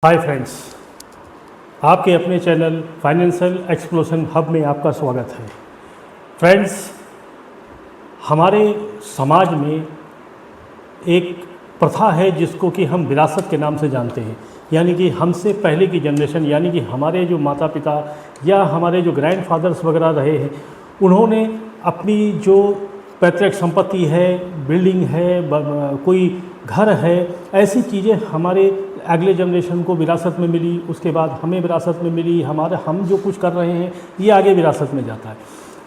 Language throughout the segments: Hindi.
हाय फ्रेंड्स, आपके अपने चैनल फाइनेंशियल एक्सप्लोशन हब में आपका स्वागत है। फ्रेंड्स, हमारे समाज में एक प्रथा है जिसको कि हम विरासत के नाम से जानते हैं। यानी कि हमसे पहले की जनरेशन, यानी कि हमारे जो माता पिता या हमारे जो ग्रैंडफादर्स वगैरह रहे हैं, उन्होंने अपनी जो पैतृक संपत्ति है, बिल्डिंग है, कोई घर है, ऐसी चीज़ें हमारे अगले जनरेशन को विरासत में मिली, उसके बाद हमें विरासत में मिली। हम जो कुछ कर रहे हैं ये आगे विरासत में जाता है।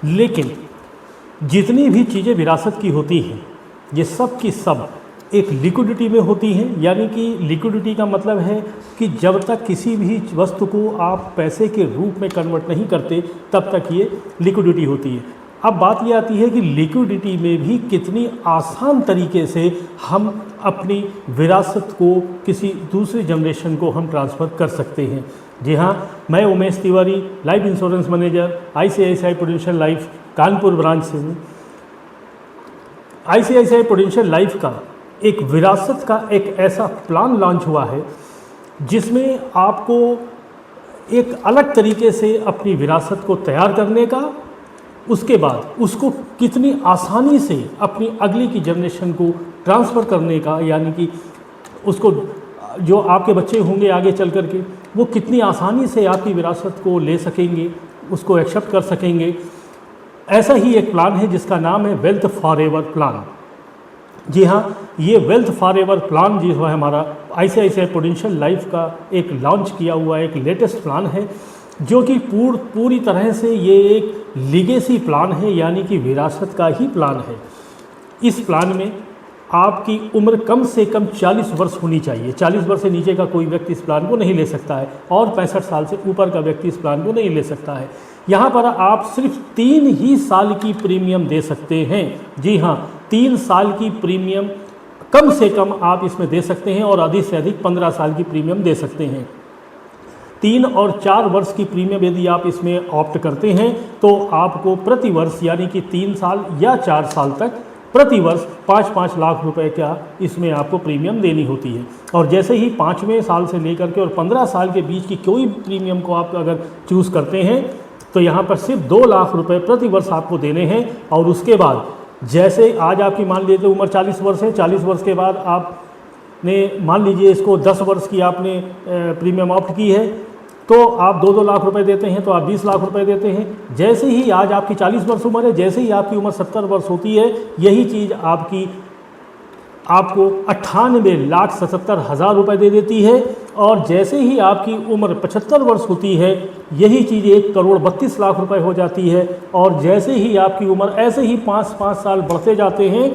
लेकिन जितनी भी चीज़ें विरासत की होती हैं, ये सब की सब एक लिक्विडिटी में होती हैं। यानी कि लिक्विडिटी का मतलब है कि जब तक किसी भी वस्तु को आप पैसे के रूप में कन्वर्ट नहीं करते, तब तक ये लिक्विडिटी होती है। अब बात ये आती है कि लिक्विडिटी में भी कितनी आसान तरीके से हम अपनी विरासत को किसी दूसरी जनरेशन को हम ट्रांसफ़र कर सकते हैं। जी हाँ, मैं Umesh Tiwari, life insurance manager, ICICI Prudential Life Kanpur branch से हूँ। आईसीआईसीआई प्रूडेंशियल लाइफ का एक विरासत का एक ऐसा प्लान लॉन्च हुआ है जिसमें आपको एक अलग तरीके से अपनी विरासत को तैयार करने का, उसके बाद उसको कितनी आसानी से अपनी अगली की जनरेशन को ट्रांसफ़र करने का, यानी कि उसको जो आपके बच्चे होंगे आगे चल कर के, वो कितनी आसानी से आपकी विरासत को ले सकेंगे, उसको एक्सेप्ट कर सकेंगे। ऐसा ही एक प्लान है जिसका नाम है वेल्थ फॉरएवर प्लान। जी हाँ, ये वेल्थ फॉरएवर प्लान जो है हमारा आईसीआईसीआई प्रूडेंशियल लाइफ का एक लॉन्च किया हुआ एक लेटेस्ट प्लान है, जो कि पूरी तरह से ये एक लीगेसी प्लान है, यानी कि विरासत का ही प्लान है। इस प्लान में आपकी उम्र कम से कम 40 वर्ष होनी चाहिए। 40 वर्ष से नीचे का कोई व्यक्ति इस प्लान को नहीं ले सकता है, और 65 साल से ऊपर का व्यक्ति इस प्लान को नहीं ले सकता है। यहाँ पर आप सिर्फ 3 ही साल की प्रीमियम दे सकते हैं। जी हाँ, 3 साल की प्रीमियम कम से कम आप इसमें दे सकते हैं, और अधिक से अधिक 15 साल की प्रीमियम दे सकते हैं। 3 और 4 वर्ष की प्रीमियम यदि आप इसमें ऑप्ट करते हैं तो आपको प्रति वर्ष, यानी कि 3 साल या 4 साल तक प्रति वर्ष 5-5 लाख रुपए का इसमें आपको प्रीमियम देनी होती है। और जैसे ही 5वें साल से लेकर के और 15 साल के बीच की कोई प्रीमियम को आप अगर चूज़ करते हैं तो यहाँ पर सिर्फ 2 लाख रुपए प्रति वर्ष आपको देने हैं। और उसके बाद जैसे आज आपकी मान लीजिए उम्र 40 वर्ष है, 40 वर्ष के बाद आपने मान लीजिए इसको 10 वर्ष की आपने प्रीमियम ऑप्ट की है, तो आप 2-2 लाख रुपए देते हैं, तो आप 20 लाख रुपए देते हैं। जैसे ही आज आपकी 40 वर्ष उम्र है, जैसे ही आपकी उम्र 70 वर्ष होती है, यही चीज़ आपको 98,77,000 रुपये दे देती है। और जैसे ही आपकी उम्र 75 वर्ष होती है, यही चीज़ 1,32,00,000 रुपये हो जाती है। और जैसे ही आपकी उम्र ऐसे ही 5-5 साल बढ़ते जाते हैं,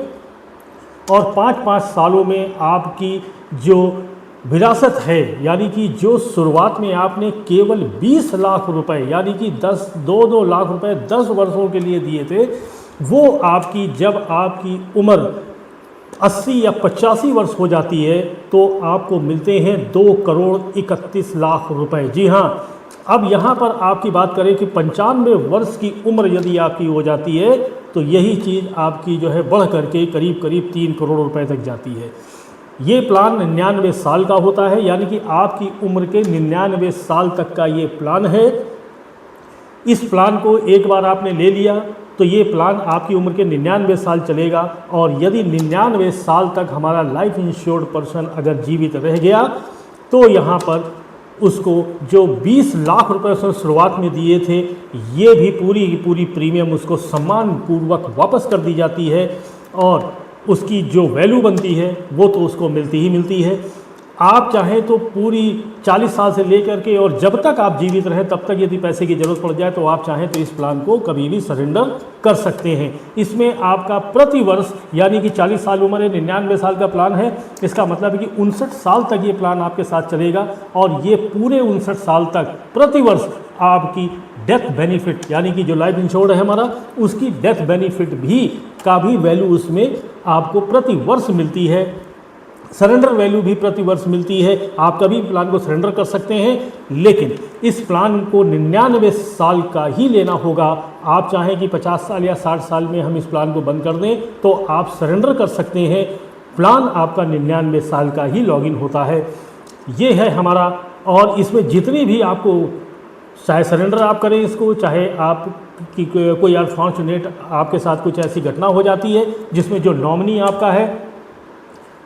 और 5-5 सालों में आपकी जो विरासत है, यानी कि जो शुरुआत में आपने केवल 20 लाख रुपए, यानी कि 2-2 लाख रुपए 10 वर्षों के लिए दिए थे, वो आपकी जब आपकी उम्र 80 या 85 वर्ष हो जाती है तो आपको मिलते हैं 2,31,00,000 रुपए। जी हाँ, अब यहाँ पर आपकी बात करें कि 95 वर्ष की उम्र यदि आपकी हो जाती है तो यही चीज़ आपकी जो है बढ़ करके करीब 3 करोड़ रुपए तक जाती है। ये प्लान 99 साल का होता है, यानी कि आपकी उम्र के 99 साल तक का ये प्लान है। इस प्लान को एक बार आपने ले लिया तो ये प्लान आपकी उम्र के 99 साल चलेगा। और यदि 99 साल तक हमारा लाइफ इंश्योर्ड पर्सन अगर जीवित रह गया तो यहाँ पर उसको जो 20 लाख रुपए उसने शुरुआत में दिए थे, ये भी पूरी की पूरी प्रीमियम उसको सम्मानपूर्वक वापस कर दी जाती है। और उसकी जो वैल्यू बनती है वो तो उसको मिलती ही मिलती है। आप चाहें तो पूरी 40 साल से लेकर के और जब तक आप जीवित रहें तब तक यदि पैसे की ज़रूरत पड़ जाए तो आप चाहें तो इस प्लान को कभी भी सरेंडर कर सकते हैं। इसमें आपका प्रति वर्ष, यानी कि 40 साल उम्र है, 99 साल का प्लान है, इसका मतलब है कि 59 साल तक ये प्लान आपके साथ चलेगा। और ये पूरे 59 साल तक प्रति वर्ष आपकी डेथ बेनिफिट, यानी कि जो लाइफ इंश्योर्ड है हमारा, उसकी डेथ बेनिफिट भी का भी वैल्यू उसमें आपको प्रति वर्ष मिलती है। सरेंडर वैल्यू भी प्रति वर्ष मिलती है। आप कभी प्लान को सरेंडर कर सकते हैं, लेकिन इस प्लान को 99 साल का ही लेना होगा। आप चाहें कि 50 साल या 60 साल में हम इस प्लान को बंद कर दें तो आप सरेंडर कर सकते हैं। प्लान आपका 99 साल का ही लॉगिन होता है। ये है हमारा। और इसमें जितनी भी आपको, चाहे सरेंडर आप करें इसको, चाहे आप कि कोई अनफॉर्चुनेट आपके साथ कुछ ऐसी घटना हो जाती है जिसमें जो नॉमिनी आपका है,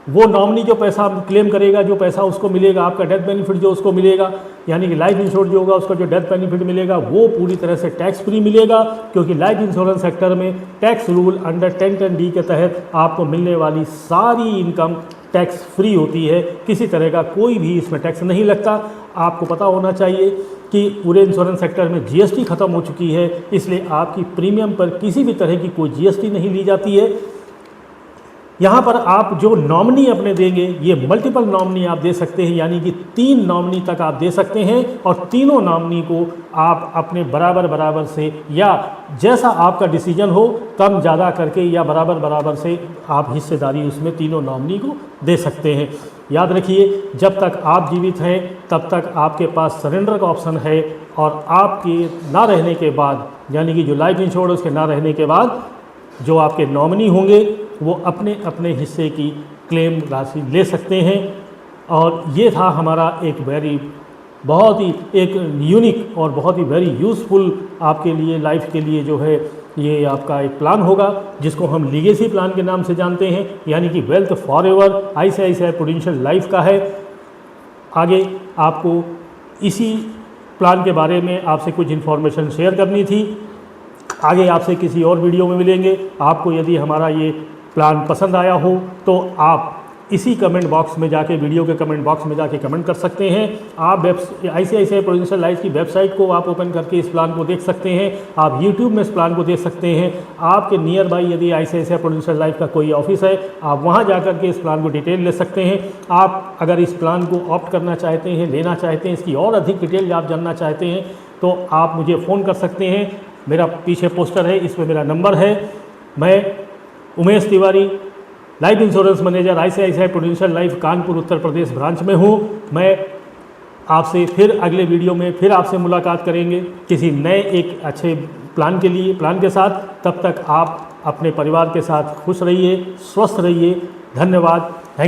वो नॉमिनी जो पैसा क्लेम करेगा, जो पैसा उसको मिलेगा, आपका डेथ बेनिफिट जो उसको मिलेगा, यानी कि लाइफ इंश्योरेंस जो होगा उसका जो डेथ बेनिफिट मिलेगा वो पूरी तरह से टैक्स फ्री मिलेगा, क्योंकि लाइफ इंश्योरेंस सेक्टर में टैक्स रूल अंडर 10(10)(d) के तहत आपको मिलने वाली सारी इनकम टैक्स फ्री होती है। किसी तरह का कोई भी इसमें टैक्स नहीं लगता। आपको पता होना चाहिए कि पूरे इंश्योरेंस सेक्टर में जीएसटी ख़त्म हो चुकी है, इसलिए आपकी प्रीमियम पर किसी भी तरह की कोई जीएसटी नहीं ली जाती है। यहाँ पर आप जो नॉमिनी अपने देंगे, ये मल्टीपल नॉमिनी आप दे सकते हैं, यानी कि 3 नॉमिनी तक आप दे सकते हैं, और तीनों नॉमिनी को आप अपने बराबर बराबर से, या जैसा आपका डिसीजन हो, कम ज़्यादा करके या बराबर बराबर से आप हिस्सेदारी उसमें तीनों नॉमिनी को दे सकते हैं। याद रखिए, जब तक आप जीवित हैं तब तक आपके पास सरेंडर का ऑप्शन है, और आपके ना रहने के बाद, यानी कि जो लाइफ इंश्योरेंस के ना रहने के बाद जो आपके नॉमिनी होंगे वो अपने अपने हिस्से की क्लेम राशि ले सकते हैं। और ये था हमारा एक बहुत ही एक यूनिक और बहुत ही वेरी यूज़फुल आपके लिए, लाइफ के लिए जो है ये आपका एक प्लान होगा, जिसको हम लीगेसी प्लान के नाम से जानते हैं, यानी कि wealth forever ICICI Prudential life का है। आगे आपको इसी प्लान के बारे में आपसे कुछ इन्फॉर्मेशन शेयर करनी थी। आगे आपसे किसी और वीडियो में मिलेंगे। आपको यदि हमारा ये प्लान पसंद आया हो तो आप इसी कमेंट बॉक्स में जाके, वीडियो के कमेंट बॉक्स में जाके कमेंट कर सकते हैं। आप आईसीआईसीआई प्रूडेंशियल लाइफ की वेबसाइट को आप ओपन करके इस प्लान को देख सकते हैं। आप यूट्यूब में इस प्लान को देख सकते हैं। आपके नियर बाई यदि आईसीआईसीआई प्रूडेंशियल लाइफ का कोई ऑफिस है, आप वहां जाकर के इस प्लान को डिटेल ले सकते हैं। आप अगर इस प्लान को ऑप्ट करना चाहते हैं, लेना चाहते हैं, इसकी और अधिक डिटेल आप जानना चाहते हैं, तो आप मुझे फ़ोन कर सकते हैं। मेरा पीछे पोस्टर है, इसमें मेरा नंबर है। मैं Umesh Tiwari, life insurance manager, ICICI Prudential Life Kanpur Uttar Pradesh branch में हूँ। मैं आपसे फिर अगले वीडियो में फिर आपसे मुलाकात करेंगे किसी नए एक अच्छे प्लान के साथ। तब तक आप अपने परिवार के साथ खुश रहिए, स्वस्थ रहिए। धन्यवाद। Thank you.